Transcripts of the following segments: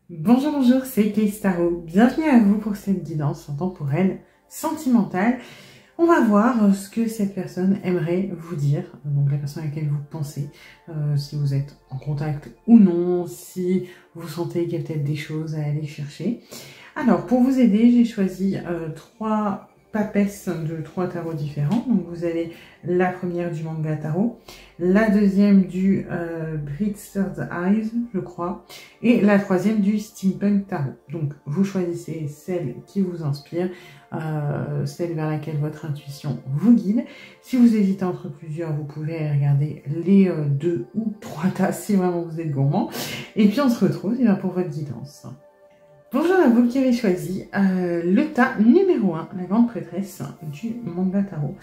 Bonjour, bonjour, c'est Kay Tarot. Bienvenue à vous pour cette guidance temporelle sentimentale. On va voir ce que cette personne aimerait vous dire, donc la personne à laquelle vous pensez, si vous êtes en contact ou non, si vous sentez qu'il y a peut-être des choses à aller chercher. Alors, pour vous aider, j'ai choisi trois papesses de trois tarots différents. Donc, vous avez la première du manga tarot, la deuxième du Third Eyes, je crois, et la troisième du Steampunk Tarot. Donc, vous choisissez celle qui vous inspire, celle vers laquelle votre intuition vous guide. Si vous hésitez entre plusieurs, vous pouvez regarder les deux ou trois tas si vraiment vous êtes gourmand. Et puis, on se retrouve pour votre guidance. Bonjour à vous qui avez choisi le tas numéro 1, la grande prêtresse du manga tarot.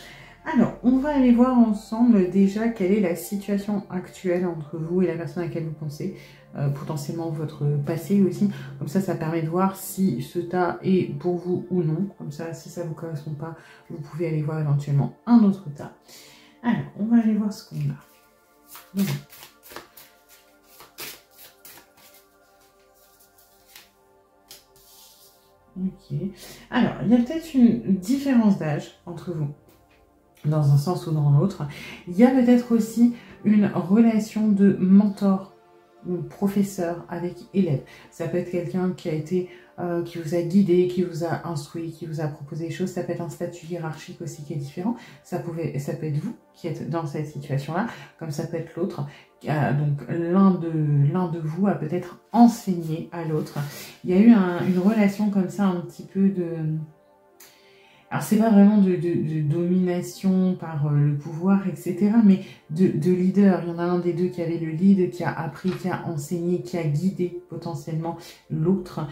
Alors, on va aller voir ensemble déjà quelle est la situation actuelle entre vous et la personne à laquelle vous pensez, potentiellement votre passé aussi. Comme ça permet de voir si ce tas est pour vous ou non. Comme ça, si ça ne vous correspond pas, vous pouvez aller voir éventuellement un autre tas. Alors, on va aller voir ce qu'on a. Donc, ok. Alors, il y a peut-être une différence d'âge entre vous, dans un sens ou dans l'autre. Il y a peut-être aussi une relation de mentor ou professeur avec élève. Ça peut être quelqu'un qui a été, qui vous a guidé, qui vous a instruit, qui vous a proposé des choses. Ça peut être un statut hiérarchique aussi qui est différent. Ça peut être vous qui êtes dans cette situation-là, comme ça peut être l'autre. Donc l'un de vous a peut-être enseigné à l'autre. Il y a eu une relation comme ça, un petit peu de... Alors c'est pas vraiment de domination par le pouvoir, etc. Mais de leader. Il y en a un des deux qui avait le lead, qui a appris, qui a enseigné, qui a guidé potentiellement l'autre.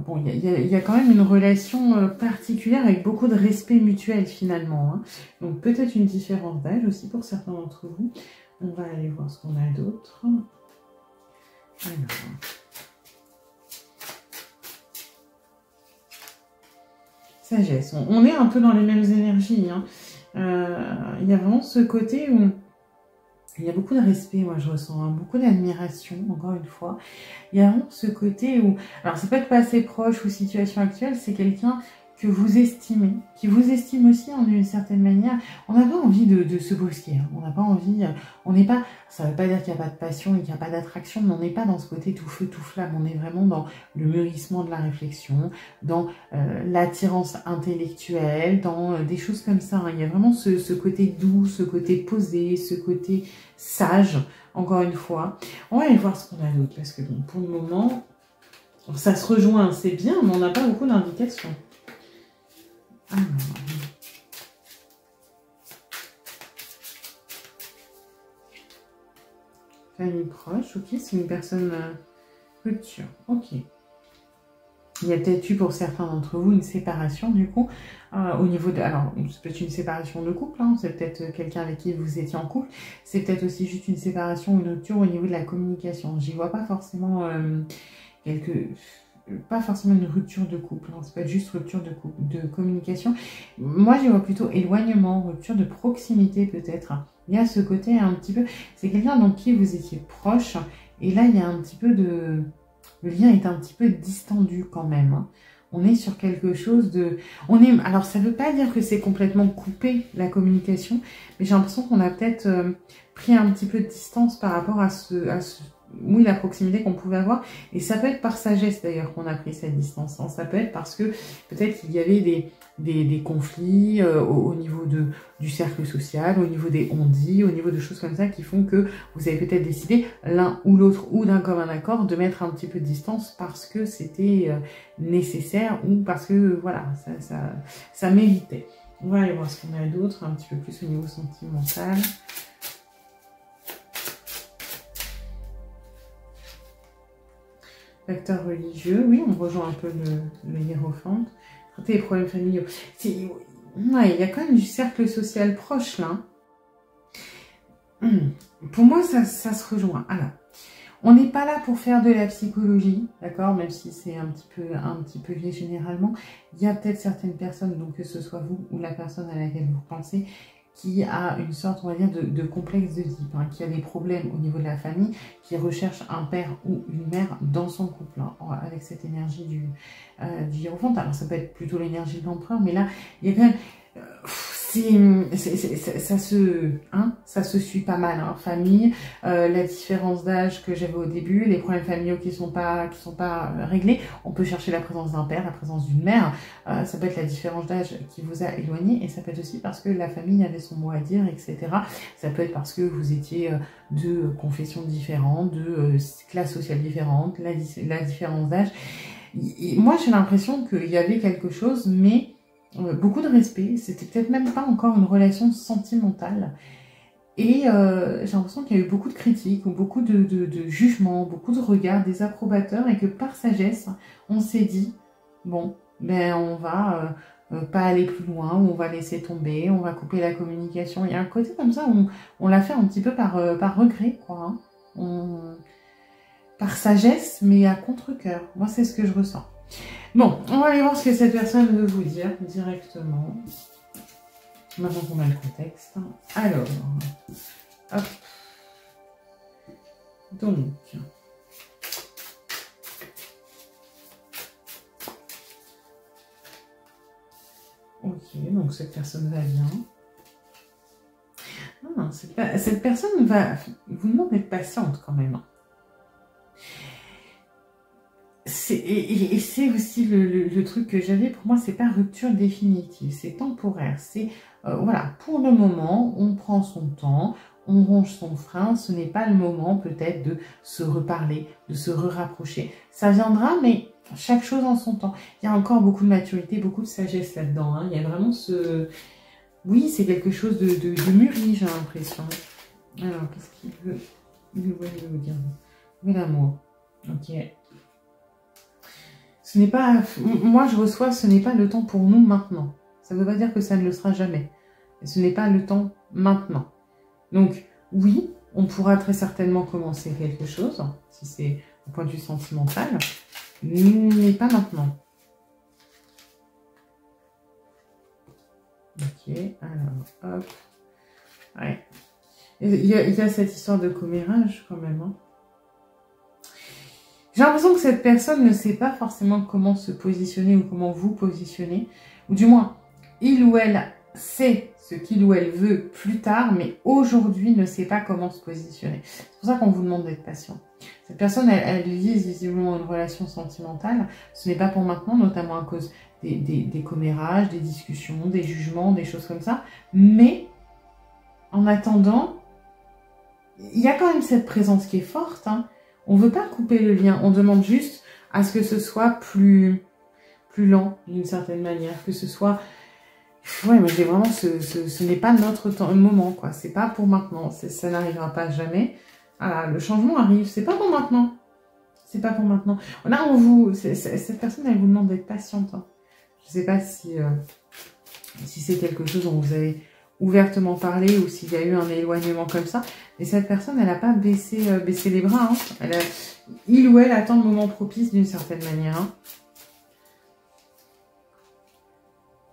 Bon, il y a quand même une relation particulière avec beaucoup de respect mutuel finalement. Hein. Donc peut-être une différence d'âge aussi pour certains d'entre vous. On va aller voir ce qu'on a d'autre. Alors... sagesse. On est un peu dans les mêmes énergies. Hein. Il y a vraiment ce côté où il y a beaucoup de respect, moi je ressens, hein, beaucoup d'admiration, encore une fois. Il y a vraiment ce côté où... alors c'est pas de passer proche ou situation actuelle, c'est quelqu'un que vous estimez, qui vous estime aussi en une certaine manière. On n'a pas envie de se brusquer, hein. On n'a pas envie, on n'est pas, ça veut pas dire qu'il n'y a pas de passion et qu'il n'y a pas d'attraction, mais on n'est pas dans ce côté tout feu, tout flamme, on est vraiment dans le mûrissement de la réflexion, dans l'attirance intellectuelle, dans des choses comme ça, hein. Il y a vraiment ce côté doux, ce côté posé, ce côté sage, encore une fois. On va aller voir ce qu'on a d'autre, parce que bon, pour le moment, ça se rejoint, c'est bien, mais on n'a pas beaucoup d'indications. Alors. Famille proche, ok, c'est une personne rupture, ok. Il y a peut-être eu pour certains d'entre vous une séparation du coup, au niveau de... alors, c'est peut-être une séparation de couple, hein, c'est peut-être quelqu'un avec qui vous étiez en couple, c'est peut-être aussi juste une séparation ou une rupture au niveau de la communication. J'y vois pas forcément pas forcément une rupture de couple, hein. C'est pas juste rupture de communication. Moi, j'y vois plutôt éloignement, rupture de proximité peut-être. Il y a ce côté un petit peu... c'est quelqu'un dans qui vous étiez proche, et là, il y a un petit peu de... le lien est un petit peu distendu quand même. Hein. On est sur quelque chose de... alors, ça ne veut pas dire que c'est complètement coupé, la communication, mais j'ai l'impression qu'on a peut-être pris un petit peu de distance par rapport à oui, la proximité qu'on pouvait avoir. Et ça peut être par sagesse d'ailleurs qu'on a pris cette distance. Hein. Ça peut être parce que peut-être qu'il y avait des conflits au niveau du cercle social, au niveau des on-dit, au niveau de choses comme ça qui font que vous avez peut-être décidé l'un ou l'autre ou d'un commun accord de mettre un petit peu de distance parce que c'était nécessaire ou parce que voilà, ça méritait. On va aller voir ce qu'on a d'autre, un petit peu plus au niveau sentimental. Facteur religieux, oui, on rejoint un peu le hiérophante. Traiter les problèmes familiaux. Ouais, il y a quand même du cercle social proche, là. Pour moi, ça se rejoint. Alors, on n'est pas là pour faire de la psychologie, d'accord, même si c'est un petit peu vieux généralement. Il y a peut-être certaines personnes, donc que ce soit vous ou la personne à laquelle vous pensez, qui a une sorte, on va dire, de complexe d'Oedipe, hein, qui a des problèmes au niveau de la famille, qui recherche un père ou une mère dans son couple, hein, avec cette énergie du Hiérophante. Alors ça peut être plutôt l'énergie de l'empereur, mais là, il y a quand même... ça se suit pas mal, hein. Famille, la différence d'âge que j'avais au début, les problèmes familiaux qui sont pas réglés. On peut chercher la présence d'un père, la présence d'une mère. Ça peut être la différence d'âge qui vous a éloigné, et ça peut être aussi parce que la famille avait son mot à dire, etc. Ça peut être parce que vous étiez de confessions différentes, de classes sociales différentes, la différence d'âge. Moi, j'ai l'impression qu'il y avait quelque chose, mais beaucoup de respect, c'était peut-être même pas encore une relation sentimentale. Et j'ai l'impression qu'il y a eu beaucoup de critiques, ou beaucoup de jugements, beaucoup de regards des approbateurs, et que par sagesse, on s'est dit, bon, ben on va pas aller plus loin, ou on va laisser tomber, on va couper la communication. Il y a un côté comme ça où on l'a fait un petit peu par regret, quoi. Hein. Par sagesse, mais à contre-cœur. Moi, c'est ce que je ressens. Bon, on va aller voir ce que cette personne veut vous dire directement. Maintenant qu'on a le contexte. Alors, hop. Donc, ok, donc cette personne va bien. Non, cette personne va vous demander d'être patiente quand même. Et c'est aussi le truc que j'avais, pour moi, c'est pas rupture définitive, c'est temporaire. C'est, voilà, pour le moment, on prend son temps, on ronge son frein, ce n'est pas le moment peut-être de se reparler, de se rapprocher. Ça viendra, mais chaque chose en son temps. Il y a encore beaucoup de maturité, beaucoup de sagesse là-dedans. Hein. Il y a vraiment ce... Oui, c'est quelque chose de mûri, j'ai l'impression. Alors, qu'est-ce qu'il veut? Il veut vous dire. Oui, l'amour. Ok. Ce n'est pas, moi je reçois, ce n'est pas le temps pour nous maintenant. Ça ne veut pas dire que ça ne le sera jamais. Ce n'est pas le temps maintenant. Donc oui, on pourra très certainement commencer quelque chose, si c'est au point de vue sentimental, mais pas maintenant. Ok, alors hop. Ouais. Il y a cette histoire de commérage quand même, hein. J'ai l'impression que cette personne ne sait pas forcément comment se positionner ou comment vous positionner. Ou du moins, il ou elle sait ce qu'il ou elle veut plus tard, mais aujourd'hui ne sait pas comment se positionner. C'est pour ça qu'on vous demande d'être patient. Cette personne, elle vise visiblement une relation sentimentale. Ce n'est pas pour maintenant, notamment à cause des commérages, des discussions, des jugements, des choses comme ça. Mais, en attendant, il y a quand même cette présence qui est forte, hein. On ne veut pas couper le lien, on demande juste à ce que ce soit plus lent d'une certaine manière, que ce soit... Ouais, mais j'ai vraiment, ce n'est pas notre moment, quoi. C'est pas pour maintenant, ça n'arrivera pas jamais. Ah, le changement arrive, c'est pas pour maintenant. C'est pas pour maintenant. Là, cette personne, elle vous demande d'être patiente. Hein. Je sais pas si c'est quelque chose dont vous avez ouvertement parlé ou s'il y a eu un éloignement comme ça. Et cette personne, elle n'a pas baissé les bras. Hein. Il ou elle attend le moment propice d'une certaine manière. Hein.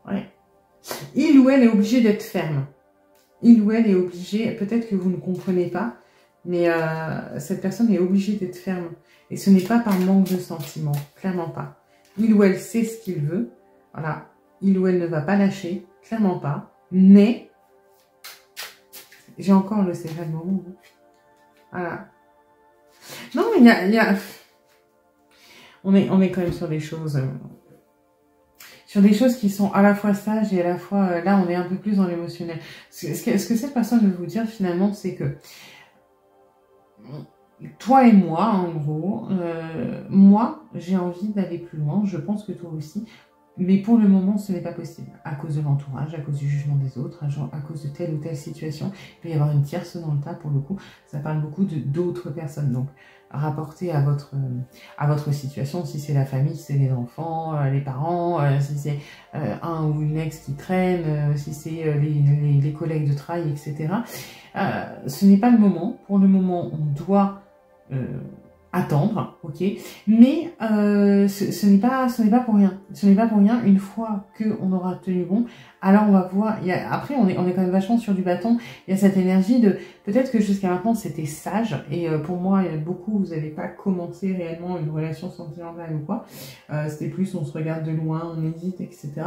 Ouais. Il ou elle est obligé d'être ferme. Il ou elle est obligé, peut-être que vous ne comprenez pas, mais cette personne est obligée d'être ferme. Et ce n'est pas par manque de sentiments, clairement pas. Il ou elle sait ce qu'il veut. Voilà. Il ou elle ne va pas lâcher, clairement pas. Mais... J'ai encore le c'est pas le moment. Voilà. Non, il y a... On est quand même sur des choses... sur des choses qui sont à la fois sages et à la fois... là, on est un peu plus dans l'émotionnel. Ce que cette personne veut vous dire, finalement, c'est que... Toi et moi, en gros, moi, j'ai envie d'aller plus loin. Je pense que toi aussi. Mais pour le moment, ce n'est pas possible. À cause de l'entourage, à cause du jugement des autres, à cause de telle ou telle situation. Il peut y avoir une tierce dans le tas, pour le coup. Ça parle beaucoup d'autres personnes. Donc, rapporté à votre situation, si c'est la famille, si c'est les enfants, les parents, si c'est un ou une ex qui traîne, si c'est les collègues de travail, etc. Ce n'est pas le moment. Pour le moment, on doit attendre, ok, mais ce n'est pas pour rien. Ce n'est pas pour rien. Une fois qu'on aura tenu bon, alors on va pouvoir. Après, on est quand même vachement sur du bâton. Il y a cette énergie de peut-être que jusqu'à maintenant c'était sage et pour moi, beaucoup vous n'avez pas commencé réellement une relation sentimentale ou quoi. C'était plus on se regarde de loin, on hésite, etc.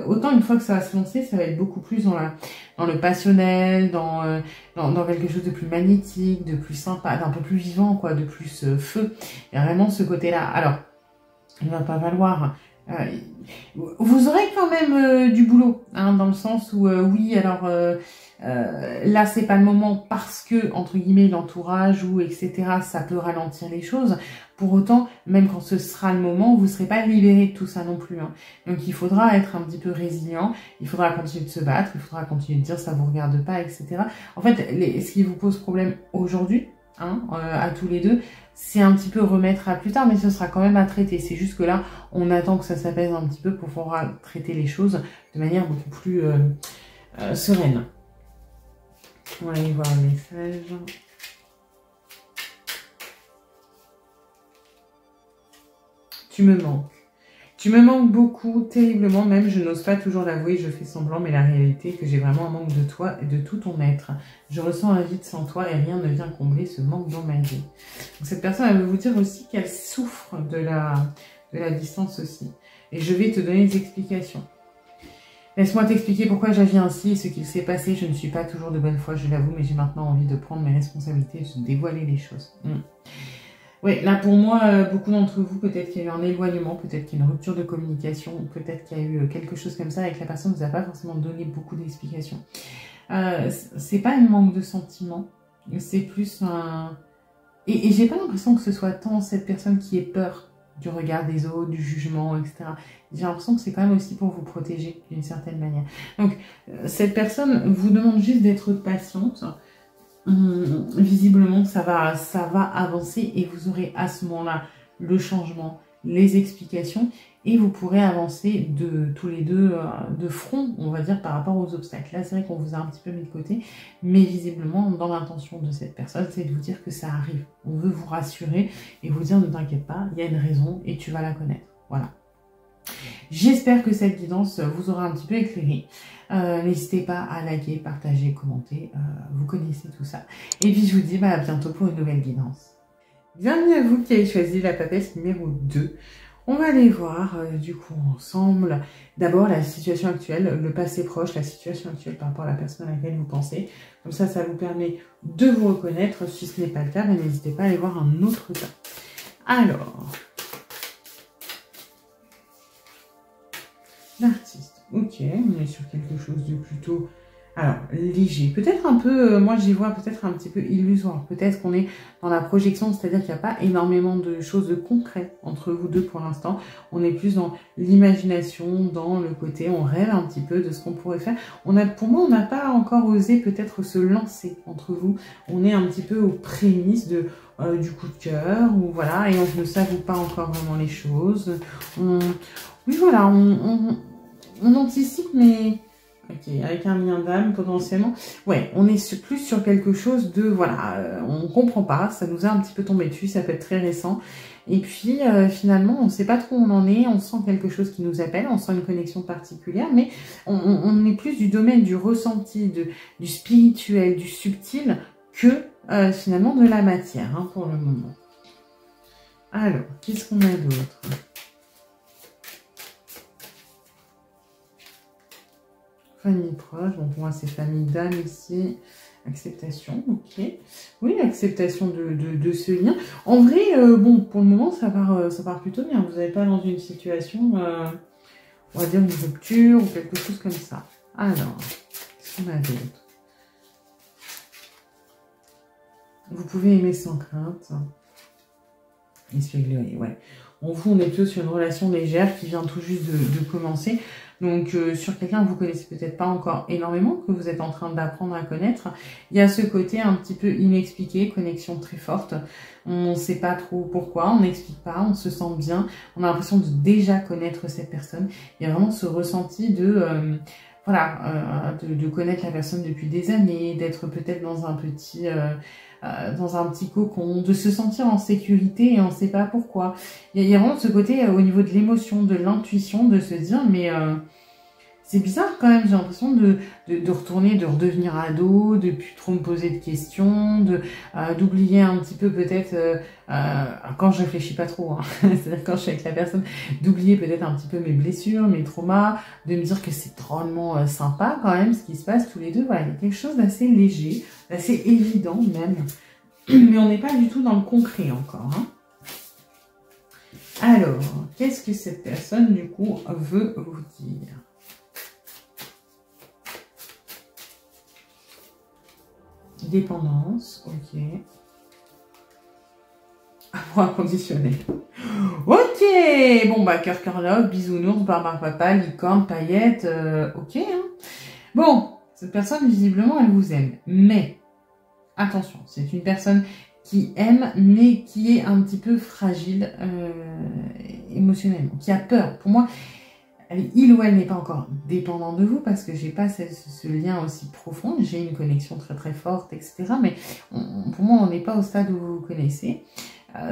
Autant une fois que ça va se lancer, ça va être beaucoup plus dans le passionnel, dans quelque chose de plus magnétique, de plus sympa, d'un peu plus vivant, quoi, de plus feu. Il y a vraiment ce côté-là. Alors, il va pas valoir. Vous aurez quand même du boulot, hein, dans le sens où oui, alors là c'est pas le moment parce que entre guillemets l'entourage ou etc. ça peut ralentir les choses. Pour autant, même quand ce sera le moment, vous serez pas libéré de tout ça non plus. Hein. Donc il faudra être un petit peu résilient, il faudra continuer de se battre, il faudra continuer de dire ça vous regarde pas, etc. En fait, ce qui vous pose problème aujourd'hui, hein, à tous les deux, c'est un petit peu remettre à plus tard, mais ce sera quand même à traiter. C'est juste que là, on attend que ça s'apaise un petit peu pour pouvoir traiter les choses de manière beaucoup plus sereine. On va aller voir le message. Tu me manques. Tu me manques beaucoup, terriblement, même je n'ose pas toujours l'avouer, je fais semblant, mais la réalité est que j'ai vraiment un manque de toi et de tout ton être. Je ressens un vide sans toi et rien ne vient combler ce manque dans ma vie. Donc, cette personne, elle veut vous dire aussi qu'elle souffre de la distance aussi. Et je vais te donner des explications. Laisse-moi t'expliquer pourquoi j'agis ainsi et ce qu'il s'est passé. Je ne suis pas toujours de bonne foi, je l'avoue, mais j'ai maintenant envie de prendre mes responsabilités et de dévoiler les choses. Oui, là pour moi, beaucoup d'entre vous, peut-être qu'il y a eu un éloignement, peut-être qu'il y a une rupture de communication, peut-être qu'il y a eu quelque chose comme ça et que la personne ne vous a pas forcément donné beaucoup d'explications. C'est pas un manque de sentiments, c'est plus un... Et j'ai pas l'impression que ce soit tant cette personne qui ait peur du regard des autres, du jugement, etc. J'ai l'impression que c'est quand même aussi pour vous protéger d'une certaine manière. Donc, cette personne vous demande juste d'être patiente. Visiblement ça va avancer et vous aurez à ce moment-là le changement, les explications et vous pourrez avancer tous les deux de front, on va dire, par rapport aux obstacles. Là, c'est vrai qu'on vous a un petit peu mis de côté, mais visiblement, dans l'intention de cette personne, c'est de vous dire que ça arrive. On veut vous rassurer et vous dire ne t'inquiète pas, il y a une raison et tu vas la connaître. Voilà. J'espère que cette guidance vous aura un petit peu éclairé. N'hésitez pas à liker, partager, commenter. Vous connaissez tout ça. Et puis je vous dis à bientôt pour une nouvelle guidance. Bienvenue à vous qui avez choisi la papesse numéro 2. On va aller voir du coup ensemble d'abord la situation actuelle, le passé proche, la situation actuelle par rapport à la personne à laquelle vous pensez. Comme ça, ça vous permet de vous reconnaître. Si ce n'est pas le cas, n'hésitez pas à aller voir un autre cas. Alors... L'artiste, ok, on est sur quelque chose de plutôt, alors, léger, peut-être un peu, moi j'y vois peut-être un petit peu illusoire, peut-être qu'on est dans la projection, c'est-à-dire qu'il n'y a pas énormément de choses de concrètes entre vous deux pour l'instant, on est plus dans l'imagination, dans le côté, on rêve un petit peu de ce qu'on pourrait faire, pour moi on n'a pas encore osé peut-être se lancer entre vous, on est un petit peu aux prémices du coup de cœur, ou voilà, et on ne savoure pas encore vraiment les choses, oui, voilà, on anticipe, mais... Ok, avec un lien d'âme, potentiellement. Ouais, on est plus sur quelque chose de... Voilà, on comprend pas, ça nous a un petit peu tombé dessus, ça peut être très récent. Et puis, finalement, on sait pas trop où on en est, on sent quelque chose qui nous appelle, on sent une connexion particulière, mais on est plus du domaine du ressenti, du spirituel, du subtil, que finalement de la matière, hein, pour le moment. Alors, qu'est-ce qu'on a d'autre ? Famille proche, donc moi c'est famille d'âme ici, acceptation, ok. Oui, acceptation de ce lien. En vrai, bon, pour le moment ça part plutôt bien. Vous n'êtes pas dans une situation, on va dire une rupture ou quelque chose comme ça. Alors, qu'est-ce qu'on a d'autre? Vous pouvez aimer sans crainte. Espérer, ouais. On est plutôt sur une relation légère qui vient tout juste de commencer. Donc, sur quelqu'un que vous connaissez peut-être pas encore énormément, que vous êtes en train d'apprendre à connaître, il y a ce côté un petit peu inexpliqué, connexion très forte. On ne sait pas trop pourquoi, on n'explique pas, on se sent bien, on a l'impression de déjà connaître cette personne. Il y a vraiment ce ressenti de connaître la personne depuis des années, d'être peut-être dans un petit dans un petit cocon, de se sentir en sécurité et on ne sait pas pourquoi. Il y a vraiment ce côté au niveau de l'émotion, de l'intuition, de se dire mais c'est bizarre quand même, j'ai l'impression de retourner, de redevenir ado, de plus trop me poser de questions, d'oublier un petit peu peut-être, quand je réfléchis pas trop, hein, c'est-à-dire quand je suis avec la personne, d'oublier peut-être un petit peu mes blessures, mes traumas, de me dire que c'est drôlement sympa quand même ce qui se passe tous les deux. Voilà, il y a quelque chose d'assez léger, d'assez évident même, mais on n'est pas du tout dans le concret encore. Hein. Alors, qu'est-ce que cette personne du coup veut vous dire ? Dépendance, ok. Amour inconditionnel. Ok, bon bah cœur love, bisounours, barbe papa, licorne, paillettes, ok. Hein. Bon, cette personne visiblement elle vous aime, mais attention, c'est une personne qui aime, mais qui est un petit peu fragile émotionnellement, qui a peur. Pour moi, il ou elle n'est pas encore dépendant de vous parce que j'ai pas ce lien aussi profond, j'ai une connexion très très forte, etc. Mais pour moi, on n'est pas au stade où vous vous connaissez.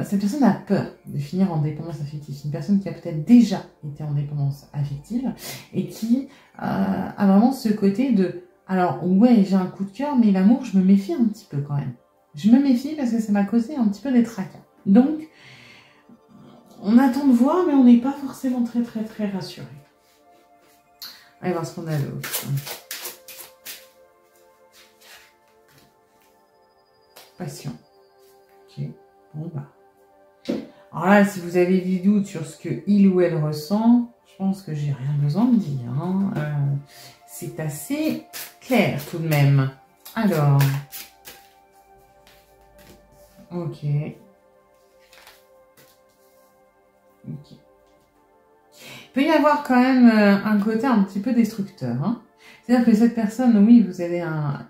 Cette personne a peur de finir en dépendance affective. C'est une personne qui a peut-être déjà été en dépendance affective et qui a vraiment ce côté de alors ouais, j'ai un coup de cœur, mais l'amour, je me méfie un petit peu quand même. Je me méfie parce que ça m'a causé un petit peu des tracas. Donc, on attend de voir, mais on n'est pas forcément très très très rassuré. Allez voir ce qu'on a d'autre. Passion. Ok. Bon bah. Alors là, si vous avez des doutes sur ce que il ou elle ressent, je pense que j'ai rien besoin de dire. Hein. C'est assez clair tout de même. Alors. Ok. Ok. Il peut y avoir quand même un côté un petit peu destructeur. Hein. C'est-à-dire que cette personne, oui, vous avez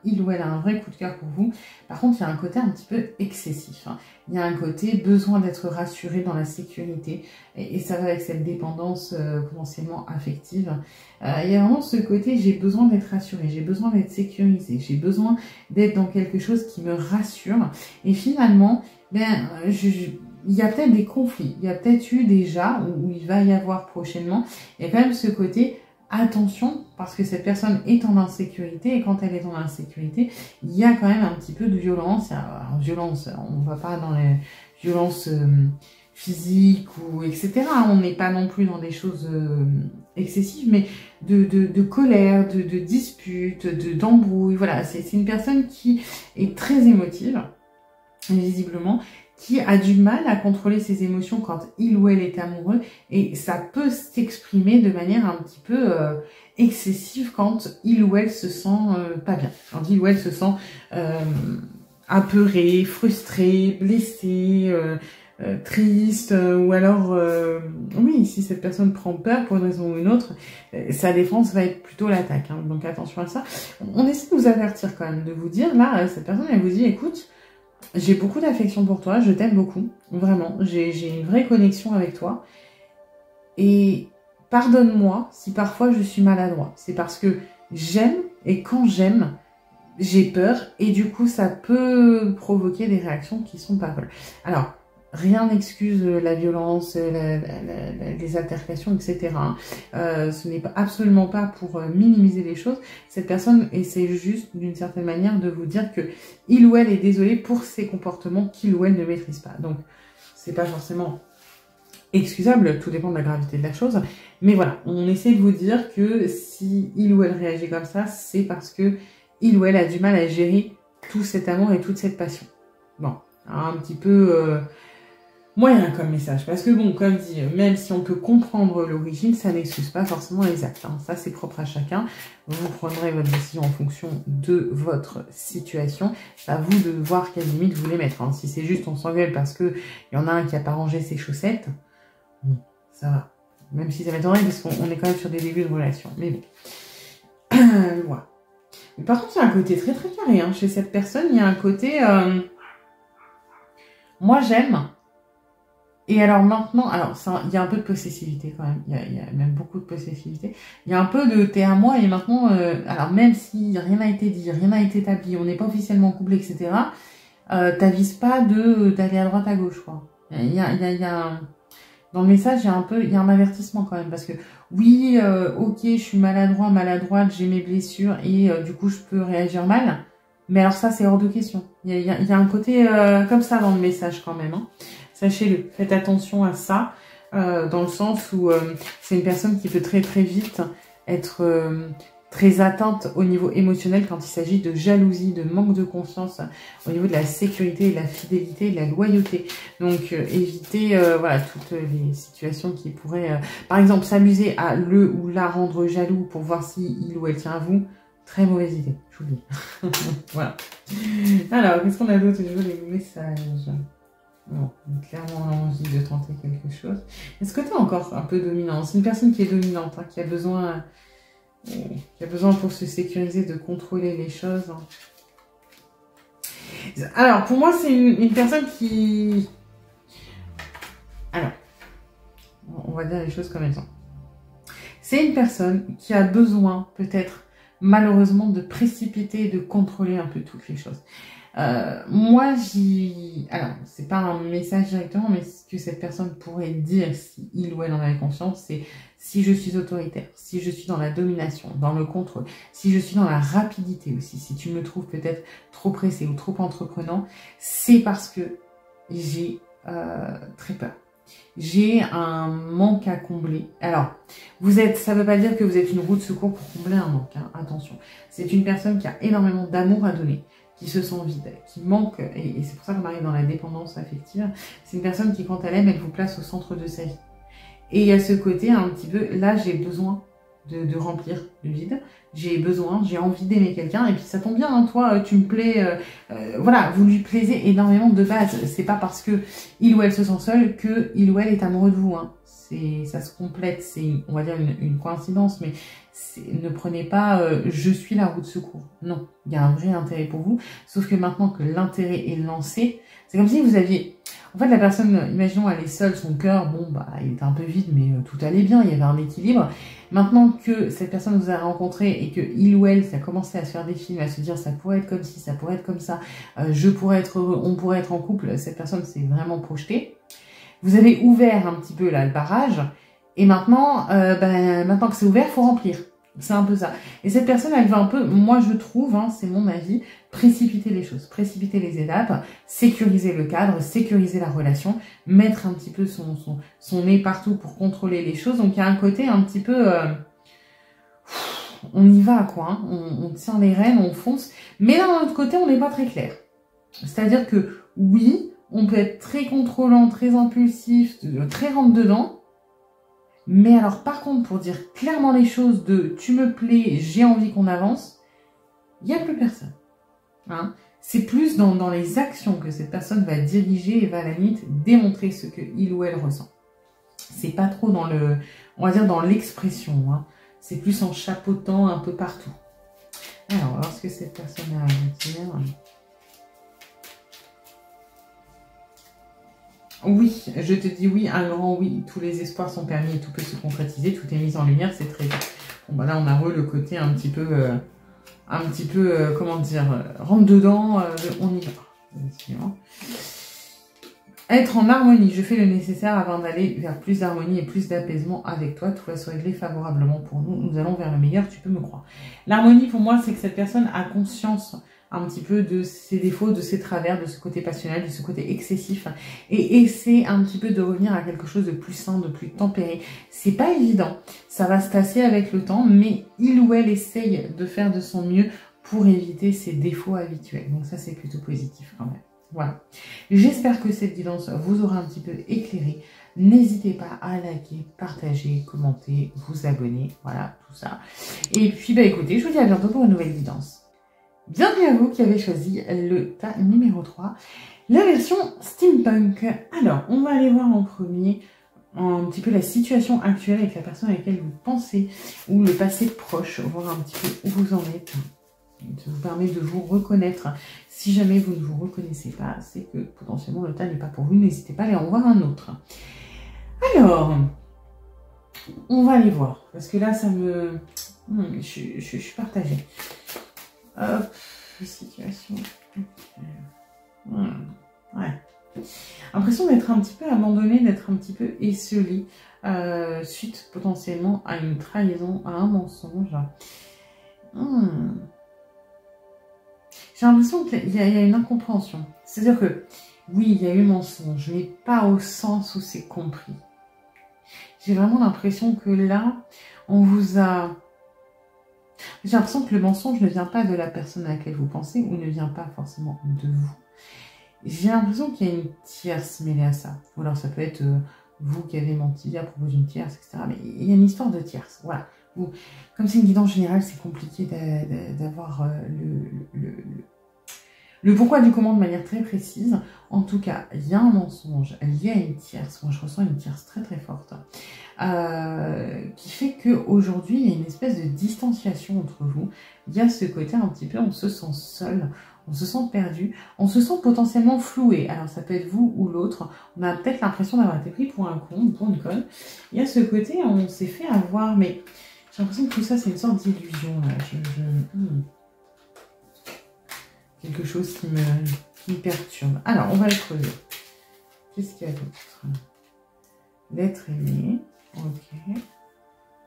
il ou elle a un vrai coup de cœur pour vous. Par contre, il y a un côté un petit peu excessif. Hein. Il y a un côté besoin d'être rassuré dans la sécurité. Et ça va avec cette dépendance potentiellement affective. Il y a vraiment ce côté, j'ai besoin d'être rassuré, j'ai besoin d'être sécurisé, j'ai besoin d'être dans quelque chose qui me rassure. Et finalement, ben, il y a peut-être des conflits, il y a peut-être eu déjà, où il va y avoir prochainement, il y a quand même ce côté, attention, parce que cette personne est en insécurité, et quand elle est en insécurité, il y a quand même un petit peu de violence. Alors, violence, on ne va pas dans les violences physiques, ou etc. On n'est pas non plus dans des choses excessives, mais de colère, de disputes, d'embrouilles. Voilà, c'est une personne qui est très émotive, visiblement, qui a du mal à contrôler ses émotions quand il ou elle est amoureux, et ça peut s'exprimer de manière un petit peu excessive quand il ou elle se sent pas bien, quand il ou elle se sent apeuré, frustré, blessé, triste, ou alors, oui, si cette personne prend peur pour une raison ou une autre, sa défense va être plutôt l'attaque, hein, donc attention à ça. On essaie de vous avertir quand même, de vous dire, là, cette personne, elle vous dit, écoute, j'ai beaucoup d'affection pour toi, je t'aime beaucoup, vraiment, j'ai une vraie connexion avec toi, et pardonne-moi si parfois je suis maladroit, c'est parce que j'aime, et quand j'aime, j'ai peur, et du coup ça peut provoquer des réactions qui sont pas folles. Alors, rien n'excuse la violence, les altercations, etc. Ce n'est absolument pas pour minimiser les choses. Cette personne essaie juste, d'une certaine manière, de vous dire que il ou elle est désolé pour ses comportements qu'il ou elle ne maîtrise pas. Donc, c'est pas forcément excusable, tout dépend de la gravité de la chose. Mais voilà, on essaie de vous dire que si il ou elle réagit comme ça, c'est parce que il ou elle a du mal à gérer tout cet amour et toute cette passion. Bon, un petit peu moyen comme message, parce que bon, comme dit, même si on peut comprendre l'origine, ça n'excuse pas forcément les actes. Hein. Ça, c'est propre à chacun. Vous prendrez votre décision en fonction de votre situation. C'est à vous de voir quelles limites vous voulez mettre. Hein. Si c'est juste on s'engueule parce que il y en a un qui a pas rangé ses chaussettes, bon, ça va. Même si ça m'étonnerait, parce qu'on est quand même sur des débuts de relation. Mais bon. Voilà. Mais par contre, il y a un côté très très carré. Hein. Chez cette personne, il y a un côté... moi, j'aime... Et alors maintenant, alors il y a un peu de possessivité quand même, il y a même beaucoup de possessivité. Il y a un peu de t'es à moi et maintenant, alors même si rien n'a été dit, rien n'a été établi, on n'est pas officiellement couplé, etc. t'avises pas d'aller à droite à gauche, quoi. Dans le message, il y a un avertissement quand même, parce que oui, ok, je suis maladroite, j'ai mes blessures et du coup je peux réagir mal, mais alors ça c'est hors de question. Il y a un côté comme ça dans le message quand même, hein. Sachez-le, faites attention à ça, dans le sens où c'est une personne qui peut très très vite être très atteinte au niveau émotionnel quand il s'agit de jalousie, de manque de confiance, au niveau de la sécurité, de la fidélité, de la loyauté. Donc évitez voilà, toutes les situations qui pourraient, par exemple, s'amuser à le ou la rendre jaloux pour voir si il ou elle tient à vous. Très mauvaise idée, je vous le dis. Voilà. Alors, qu'est-ce qu'on a d'autre au niveau des messages? Bon, clairement envie de tenter quelque chose. Est-ce que tu as encore un peu dominant? C'est une personne qui est dominante, hein, qui a besoin pour se sécuriser de contrôler les choses. Alors, pour moi, c'est une personne qui... Alors, on va dire les choses comme elles sont. C'est une personne qui a besoin, peut-être, malheureusement, de précipiter et de contrôler un peu toutes les choses. Moi, alors, c'est pas un message directement, mais ce que cette personne pourrait dire si il ou elle en avait conscience, c'est si je suis autoritaire, si je suis dans la domination, dans le contrôle, si je suis dans la rapidité aussi, si tu me trouves peut-être trop pressé ou trop entreprenant, c'est parce que j'ai très peur. J'ai un manque à combler. Alors, ça veut pas dire que vous êtes une roue de secours pour combler un manque, hein, attention. C'est une personne qui a énormément d'amour à donner, qui se sent vide, qui manque, et c'est pour ça qu'on arrive dans la dépendance affective. C'est une personne qui, quand elle aime, elle vous place au centre de sa vie. Et il y a ce côté un petit peu, là j'ai besoin de remplir le vide, j'ai envie d'aimer quelqu'un, et puis ça tombe bien, hein, toi tu me plais, voilà, vous lui plaisez énormément de base, c'est pas parce que il ou elle se sent seul que il ou elle est amoureux de vous, hein. Ça se complète, c'est on va dire une coïncidence, mais ne prenez pas je suis la roue de secours, non, il y a un vrai intérêt pour vous, sauf que maintenant que l'intérêt est lancé, c'est comme si vous aviez... En fait, la personne, imaginons, elle est seule, son cœur, bon, bah, il était un peu vide, mais tout allait bien, il y avait un équilibre. Maintenant que cette personne vous a rencontré et que il ou elle, ça a commencé à se faire des films, à se dire ça pourrait être comme ci, ça pourrait être comme ça, je pourrais être heureux, on pourrait être en couple, cette personne s'est vraiment projetée. Vous avez ouvert un petit peu là le barrage, et maintenant, maintenant que c'est ouvert, il faut remplir. C'est un peu ça. Et cette personne, elle va un peu, moi je trouve, hein, c'est mon avis, précipiter les choses, précipiter les étapes, sécuriser le cadre, sécuriser la relation, mettre un petit peu son nez partout pour contrôler les choses. Donc il y a un côté un petit peu... on y va, quoi. Hein. On tient les rênes, on fonce. Mais d'un autre côté, on n'est pas très clair. C'est-à-dire que oui, on peut être très contrôlant, très impulsif, très rentre-dedans. Mais alors, par contre, pour dire clairement les choses de « tu me plais, j'ai envie qu'on avance », il n'y a plus personne. Hein, c'est plus dans les actions que cette personne va diriger et va à la limite démontrer ce que il ou elle ressent. C'est pas trop dans le, on va dire dans l'expression. Hein. C'est plus en chapeautant un peu partout. Alors, on va voir ce que cette personne a à vous dire. Oui, je te dis oui, un grand oui. Tous les espoirs sont permis et tout peut se concrétiser. Tout est mis en lumière, c'est très bien. Bon, bah là, on a le côté un petit peu, comment dire, rentre dedans, on y va. Être en harmonie, je fais le nécessaire avant d'aller vers plus d'harmonie et plus d'apaisement avec toi. Tout va se régler favorablement pour nous. Nous allons vers le meilleur, tu peux me croire. L'harmonie, pour moi, c'est que cette personne a conscience un petit peu de ses défauts, de ses travers, de ce côté passionnel, de ce côté excessif, et essaie un petit peu de revenir à quelque chose de plus sain, de plus tempéré. C'est pas évident, ça va se tasser avec le temps, mais il ou elle essaye de faire de son mieux pour éviter ses défauts habituels. Donc ça, c'est plutôt positif quand même. Voilà. J'espère que cette guidance vous aura un petit peu éclairé. N'hésitez pas à liker, partager, commenter, vous abonner, voilà, tout ça. Et puis, bah écoutez, je vous dis à bientôt pour une nouvelle guidance. Bienvenue à vous qui avez choisi le tas numéro 3, la version steampunk. Alors, on va aller voir en premier un petit peu la situation actuelle avec la personne à laquelle vous pensez, ou le passé proche, voir un petit peu où vous en êtes. Ça vous permet de vous reconnaître. Si jamais vous ne vous reconnaissez pas, c'est que potentiellement le tas n'est pas pour vous. N'hésitez pas à aller en voir un autre. Alors, on va aller voir. Parce que là, ça me... Je suis partagée. Hop, situation. Ouais. L'impression d'être un petit peu abandonné, d'être un petit peu esseulé, suite potentiellement à une trahison, à un mensonge. J'ai l'impression qu'il y a une incompréhension. C'est-à-dire que, oui, il y a eu mensonge, mais pas au sens où c'est compris. J'ai vraiment l'impression que là, on vous a... J'ai l'impression que le mensonge ne vient pas de la personne à laquelle vous pensez ou ne vient pas forcément de vous. J'ai l'impression qu'il y a une tierce mêlée à ça. Ou alors ça peut être vous qui avez menti à propos d'une tierce, etc. Mais il y a une histoire de tierce. Voilà. Vous, comme c'est une guidance générale, c'est compliqué d'avoir le pourquoi du comment de manière très précise. En tout cas, il y a un mensonge, il y a une tierce. Moi, je ressens une tierce très très forte. Qui fait qu'aujourd'hui, il y a une espèce de distanciation entre vous. Il y a ce côté un petit peu, on se sent seul, on se sent perdu, on se sent potentiellement floué. Alors ça peut être vous ou l'autre. On a peut-être l'impression d'avoir été pris pour un con ou pour une conne. Il y a ce côté, on s'est fait avoir, mais j'ai l'impression que tout ça, c'est une sorte d'illusion. Quelque chose qui me perturbe. Alors, on va le creuser. Qu'est-ce qu'il y a d'autre? L'être aimé. Ok.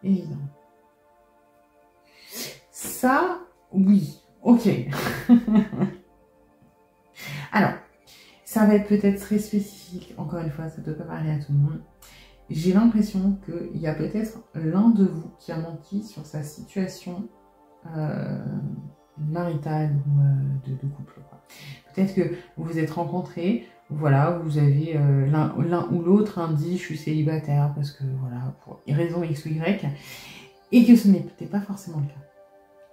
Évident. Ça, oui. Ok. Alors, ça va être peut-être très spécifique. Encore une fois, ça ne peut pas parler à tout le monde. J'ai l'impression qu'il y a peut-être l'un de vous qui a menti sur sa situation maritale ou de couple. Peut-être que vous vous êtes rencontrés, voilà, vous avez l'un ou l'autre dit je suis célibataire parce que voilà, pour raison X ou Y, et que ce n'était pas forcément le cas.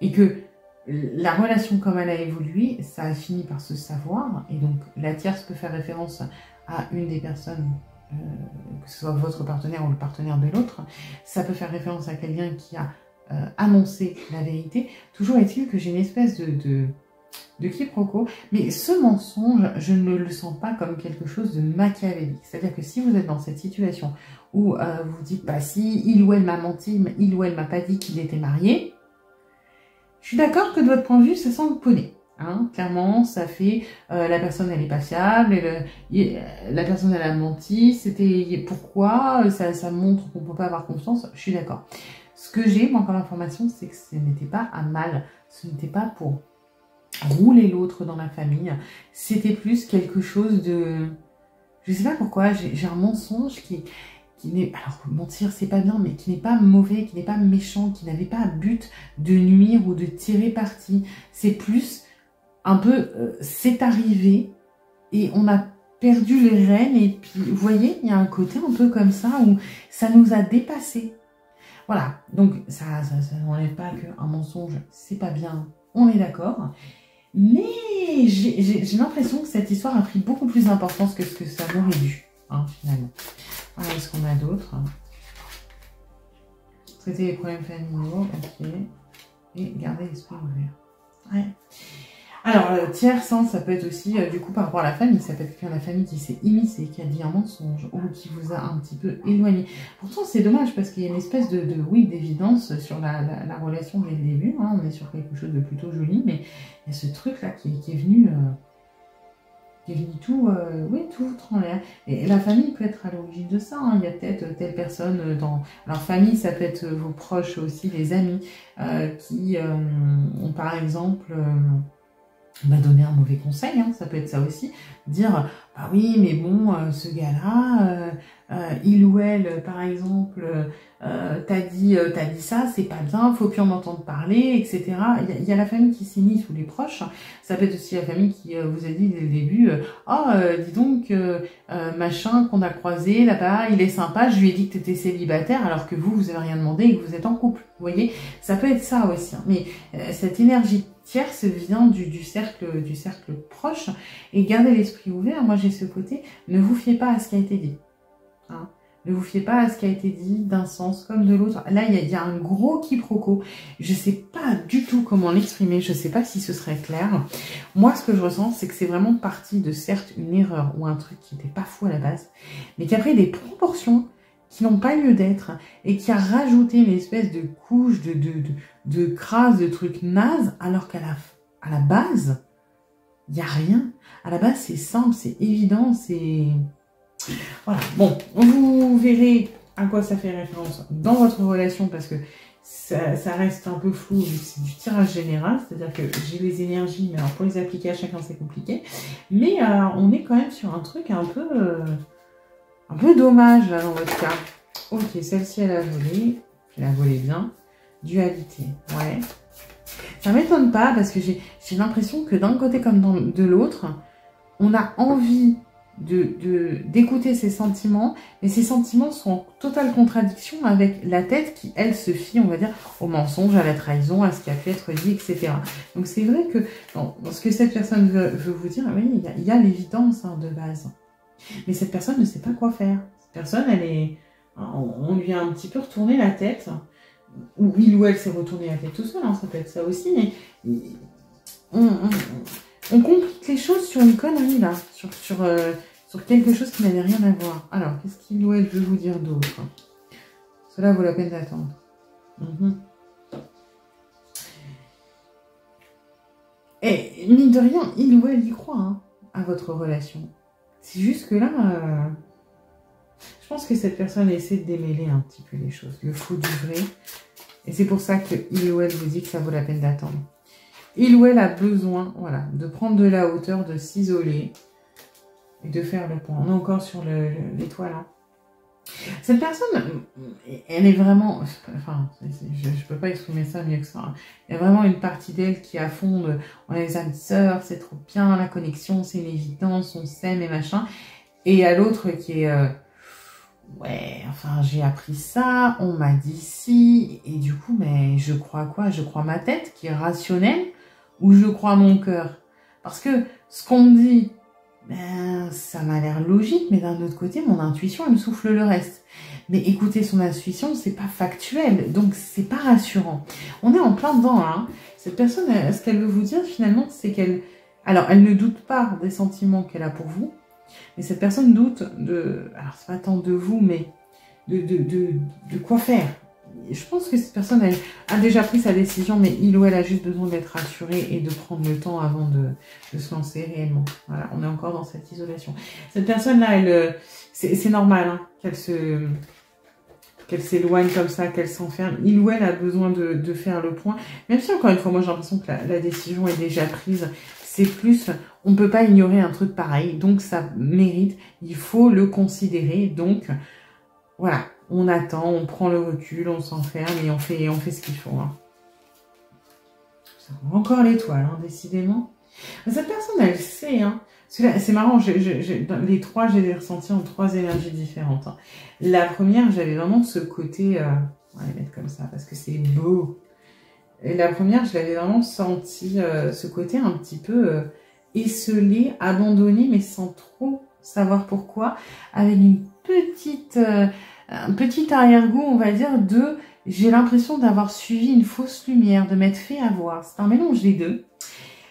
Et que la relation comme elle a évolué, ça a fini par se savoir, et donc la tierce peut faire référence à une des personnes, que ce soit votre partenaire ou le partenaire de l'autre, ça peut faire référence à quelqu'un qui a annoncer la vérité. Toujours est-il que j'ai une espèce de quiproquo, mais ce mensonge, je ne le sens pas comme quelque chose de machiavélique. C'est-à-dire que si vous êtes dans cette situation où vous dites, bah si il ou elle m'a menti, il ou elle m'a pas dit qu'il était marié, je suis d'accord que de votre point de vue, ça sent le poney. Hein, clairement, ça fait la personne elle est pas fiable, la personne elle a menti, c'était pourquoi, ça montre qu'on peut pas avoir confiance, je suis d'accord. Ce que j'ai, moi, comme information, c'est que ce n'était pas un mal, ce n'était pas pour rouler l'autre dans la famille, c'était plus quelque chose de... Je sais pas pourquoi, j'ai un mensonge qui n'est... Alors, mentir, c'est pas bien, mais qui n'est pas mauvais, qui n'est pas méchant, qui n'avait pas but de nuire ou de tirer parti. C'est plus un peu... c'est arrivé et on a perdu les rênes et puis, vous voyez, il y a un côté un peu comme ça où ça nous a dépassés. Voilà, donc ça n'enlève pas qu'un mensonge, c'est pas bien, on est d'accord. Mais j'ai l'impression que cette histoire a pris beaucoup plus d'importance que ce que ça m'aurait dû, hein, finalement. Voilà, est-ce qu'on a d'autres? Traiter les problèmes familiaux, ok. Et garder l'esprit ouvert. Ouais. Alors, tierce, ça peut être aussi, du coup, par rapport à la famille. Ça peut être quelqu'un de la famille qui s'est immiscé, qui a dit un mensonge, ou qui vous a un petit peu éloigné. Pourtant, c'est dommage, parce qu'il y a une espèce oui, d'évidence sur la relation dès le début. Hein. On est sur quelque chose de plutôt joli, mais il y a ce truc-là qui est venu... tout foutre en l'air. Et la famille peut être à l'origine de ça. Hein. Il y a peut-être telle personne dans... Alors, famille, ça peut être vos proches aussi, les amis, qui ont, par exemple... donner un mauvais conseil, hein, ça peut être ça aussi, dire ah oui mais bon ce gars-là, il ou elle par exemple t'a dit ça, c'est pas bien, faut plus en entendre parler, etc. Il y a la famille qui s'immisce ou les proches, ça peut être aussi la famille qui vous a dit dès le début dis donc machin qu'on a croisé là-bas, il est sympa, je lui ai dit que t'étais célibataire alors que vous avez rien demandé et que vous êtes en couple, vous voyez, ça peut être ça aussi, hein. Mais cette énergie tierce vient du cercle proche, et gardez l'esprit ouvert. Moi j'ai ce côté, ne vous fiez pas à ce qui a été dit, hein. Ne vous fiez pas à ce qui a été dit d'un sens comme de l'autre. Là il y a un gros quiproquo, je sais pas du tout comment l'exprimer, je sais pas si ce serait clair. Moi ce que je ressens, c'est que c'est vraiment parti de certes une erreur ou un truc qui n'était pas fou à la base, mais qui a pris des proportions qui n'ont pas lieu d'être, et qui a rajouté une espèce de couche de crasse, de trucs nazes, alors qu'à la base, Il n'y a rien. À la base, c'est simple, c'est évident, c'est... Voilà. Bon, vous verrez à quoi ça fait référence dans votre relation parce que ça reste un peu flou, c'est du tirage général, c'est-à-dire que j'ai les énergies, mais alors pour les appliquer à chacun, c'est compliqué. Mais on est quand même sur un truc un peu dommage, là, dans votre cas. Ok, celle-ci, elle a volé bien. Dualité, ouais. Ça m'étonne pas, parce que j'ai l'impression que d'un côté comme de l'autre, on a envie d'écouter ses sentiments, mais ces sentiments sont en totale contradiction avec la tête qui, elle, se fie, on va dire, au mensonge, à la trahison, à ce qui a pu être dit, etc. Donc c'est vrai que dans ce que cette personne veut vous dire, oui, il y a l'évidence de base. Mais cette personne ne sait pas quoi faire. Cette personne, on lui a un petit peu retourné la tête, ou il ou elle s'est retourné la tête tout seul, hein, ça peut être ça aussi, mais on complique les choses sur une connerie, là, sur quelque chose qui n'avait rien à voir. Alors, qu'est-ce qu'il ou elle veut vous dire d'autre? Cela vaut la peine d'attendre. Et mine de rien, il ou elle y croit, hein, à votre relation. C'est juste que là, je pense que cette personne essaie de démêler un petit peu les choses, le faux du vrai. Et c'est pour ça que il ou elle vous dit que ça vaut la peine d'attendre. Il ou elle a besoin, voilà, de prendre de la hauteur, de s'isoler et de faire le point. On est encore sur l'étoile. Hein. Cette personne, elle est vraiment... Enfin, je ne peux pas exprimer ça mieux que ça. Hein. Il y a vraiment une partie d'elle qui est à fond on est les âmes sœurs, c'est trop bien, la connexion, c'est une évidence, on s'aime et machin. Et il y a l'autre qui est... ouais, enfin, j'ai appris ça, on m'a dit ci, et du coup, mais je crois quoi? Je crois ma tête qui est rationnelle ou je crois mon cœur? Parce que ce qu'on me dit, ben, ça m'a l'air logique, mais d'un autre côté, mon intuition, elle me souffle le reste. Mais écouter son intuition, c'est pas factuel, donc c'est pas rassurant. On est en plein dedans, là. Hein. Cette personne, ce qu'elle veut vous dire, finalement, c'est qu'elle... Alors, elle ne doute pas des sentiments qu'elle a pour vous, mais cette personne doute alors c'est pas tant de vous, mais de quoi faire. Je pense que cette personne a déjà pris sa décision, mais il ou elle a juste besoin d'être rassurée et de prendre le temps avant de se lancer réellement. Voilà, on est encore dans cette isolation. Cette personne-là, c'est normal hein, qu'elle s'éloigne comme ça, qu'elle s'enferme. Il ou elle a besoin de faire le point. Même si, encore une fois, moi j'ai l'impression que la décision est déjà prise. C'est plus, on ne peut pas ignorer un truc pareil, donc ça mérite, il faut le considérer. Donc, voilà, on attend, on prend le recul, on s'enferme et on fait ce qu'il faut. Hein. Encore l'étoile, hein, décidément. Mais cette personne, elle sait, hein. C'est marrant, les trois, j'ai les ressentis en trois énergies différentes. Hein. La première, j'avais vraiment ce côté, on va les mettre comme ça, parce que c'est beau. Et la première, je l'avais vraiment senti, ce côté un petit peu esselé, abandonné, mais sans trop savoir pourquoi, avec une un petit arrière-goût, on va dire, j'ai l'impression d'avoir suivi une fausse lumière, de m'être fait avoir. C'est un mélange des deux.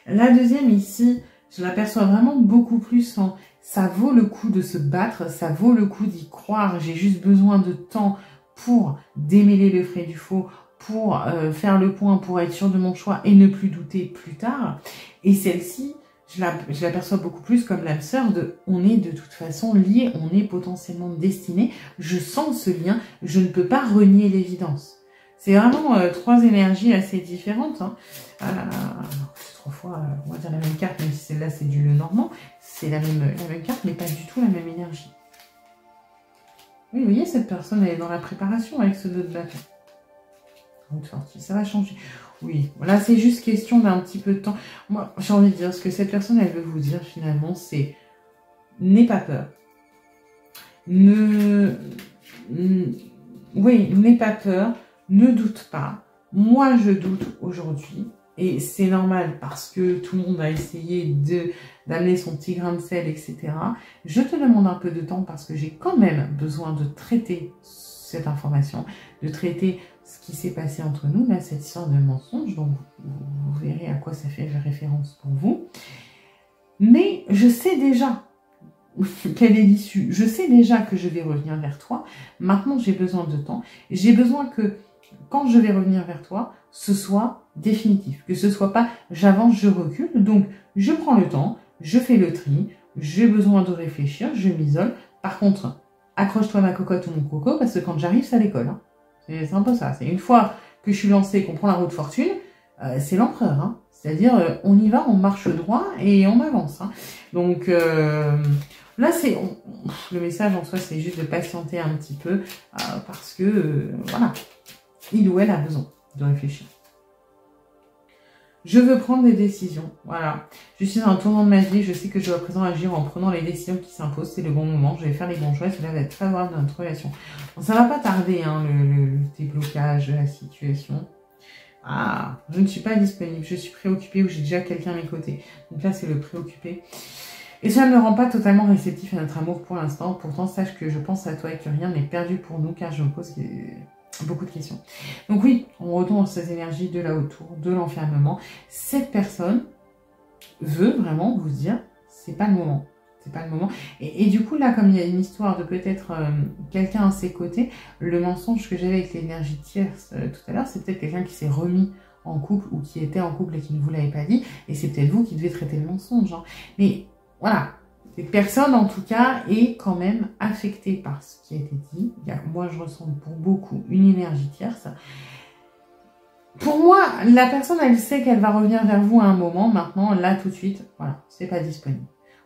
La deuxième ici, je l'aperçois vraiment beaucoup plus en ça vaut le coup de se battre, ça vaut le coup d'y croire, j'ai juste besoin de temps pour démêler le vrai du faux, pour faire le point, pour être sûr de mon choix et ne plus douter plus tard. Et celle-ci, je l'aperçois beaucoup plus comme l'âme sœur on est de toute façon liés, on est potentiellement destinés, je sens ce lien, je ne peux pas renier l'évidence. C'est vraiment trois énergies assez différentes. Hein. C'est trois fois, on va dire la même carte, même si celle-là c'est du Lenormand, c'est la même carte, mais pas du tout la même énergie. Oui, vous voyez, cette personne elle est dans la préparation avec ce 2 de bâton. Ça va changer. Oui, là c'est juste question d'un petit peu de temps. Moi, j'ai envie de dire, ce que cette personne, elle veut vous dire finalement, c'est n'aie pas peur. N'aie pas peur, ne doute pas. Moi, je doute aujourd'hui. Et c'est normal parce que tout le monde a essayé d'amener son petit grain de sel, etc. Je te demande un peu de temps parce que j'ai quand même besoin de traiter cette information, de traiter ce qui s'est passé entre nous, là, cette histoire de mensonge. Donc, vous verrez à quoi ça fait référence pour vous. Mais je sais déjà quelle est l'issue. Je sais déjà que je vais revenir vers toi. Maintenant, j'ai besoin de temps. J'ai besoin que, quand je vais revenir vers toi, ce soit définitif. Que ce soit pas j'avance, je recule. Donc, je prends le temps, je fais le tri, j'ai besoin de réfléchir, je m'isole. Par contre, accroche-toi ma cocotte ou mon coco, parce que quand j'arrive, ça décolle. Hein. C'est un peu ça. C'est une fois que je suis lancée, qu'on prend la route fortune, c'est l'empereur. Hein. C'est-à-dire, on y va, on marche droit et on avance. Hein. Donc, là, le message en soi, c'est juste de patienter un petit peu, parce que, voilà, il ou elle a besoin de réfléchir. Je veux prendre des décisions, voilà. Je suis à un tournant de ma vie, je sais que je dois à présent agir en prenant les décisions qui s'imposent, c'est le bon moment, je vais faire les bons choix, cela va être favorable dans notre relation. Bon, ça va pas tarder, hein, le déblocage de la situation. Ah, je ne suis pas disponible, je suis préoccupée ou j'ai déjà quelqu'un à mes côtés. Donc là, c'est le préoccupé. Et ça ne me rend pas totalement réceptif à notre amour pour l'instant. Pourtant, sache que je pense à toi et que rien n'est perdu pour nous, car je me pose beaucoup de questions. Donc oui, on retourne dans ces énergies de là autour, de l'enfermement. Cette personne veut vraiment vous dire, c'est pas le moment. C'est pas le moment. Et du coup, là, comme il y a une histoire de peut-être quelqu'un à ses côtés, le mensonge que j'avais avec l'énergie tierce tout à l'heure, c'est peut-être quelqu'un qui s'est remis en couple ou qui était en couple et qui ne vous l'avait pas dit. Et c'est peut-être vous qui devez traiter le mensonge. Hein. Mais voilà. Cette personne, en tout cas, est quand même affectée par ce qui a été dit. Moi, je ressens pour beaucoup une énergie tierce. Pour moi, la personne, elle sait qu'elle va revenir vers vous à un moment. Maintenant, là, tout de suite, voilà, c'est pas disponible.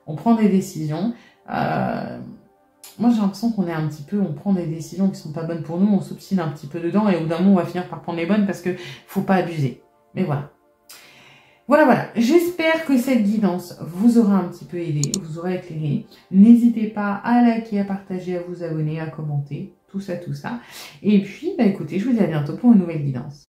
On prend des décisions. Moi, j'ai l'impression qu'on est un petit peu, on prend des décisions qui sont pas bonnes pour nous, on s'obstine un petit peu dedans et au bout d'un moment, on va finir par prendre les bonnes parce que faut pas abuser. Mais voilà. Voilà. J'espère que cette guidance vous aura un petit peu aidé, vous aura éclairé. N'hésitez pas à liker, à partager, à vous abonner, à commenter, tout ça. Et puis, écoutez, je vous dis à bientôt pour une nouvelle guidance.